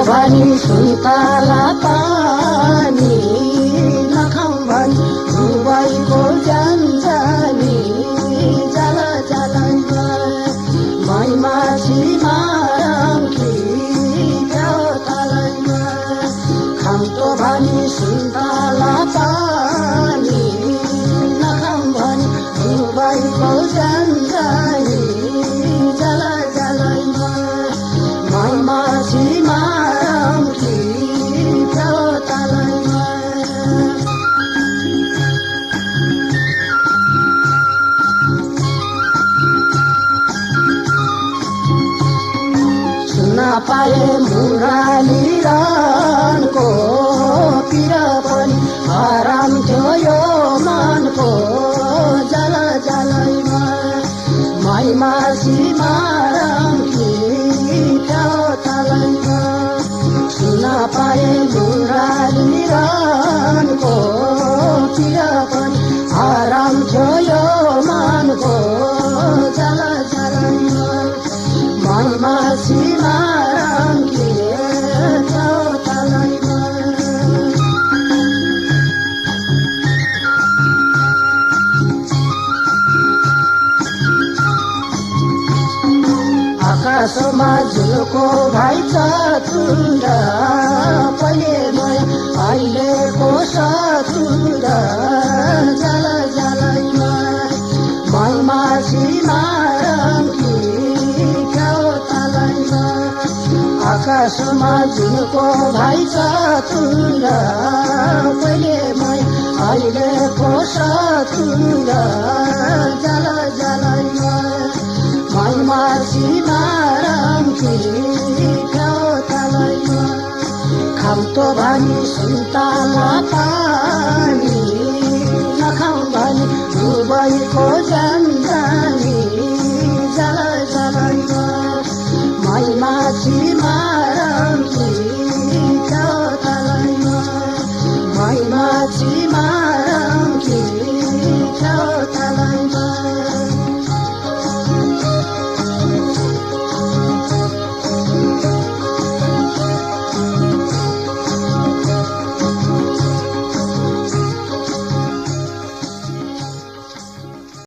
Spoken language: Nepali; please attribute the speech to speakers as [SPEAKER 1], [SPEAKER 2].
[SPEAKER 1] भनी सुन्तला पानी नखाऊ भनी डुबाईको जन्जानी जल जलैमा मै माछी मारौँकी प्याउ तलैमा खाउँतो भनी सुन्तला पानी नखाऊ भनी डुबाईको जन्जानी जल जलैमा मै माछी मारौँकी प्याउ तलैमा पाए मुराली रानको पिर पनि आराम थियो यो मनको जल जलैमा मै मासी मारौँकी प्याउ तलैमा सुन पाए मुराली रानको पिर पनि आराम थियो यो मनको जल जलैमा मै मासी मारौँकी प्याउ तलैमा आकाशमा झुलको भाइ चतुर पहिले भए अहिलेको सतुर जल जलैमा मै मासी मारौँकी प्याउ तलैमा आकाशमा झुलको भाइ चतुर पहिले भए अहिलेको सतुर जल जलैमा मै मासी मारौँकी प्याउ तलैमा खाउँतो भनी सुन्तला पानी नखाऊ भनी डुबाईको जन्जानी जल जलैमा मै माछी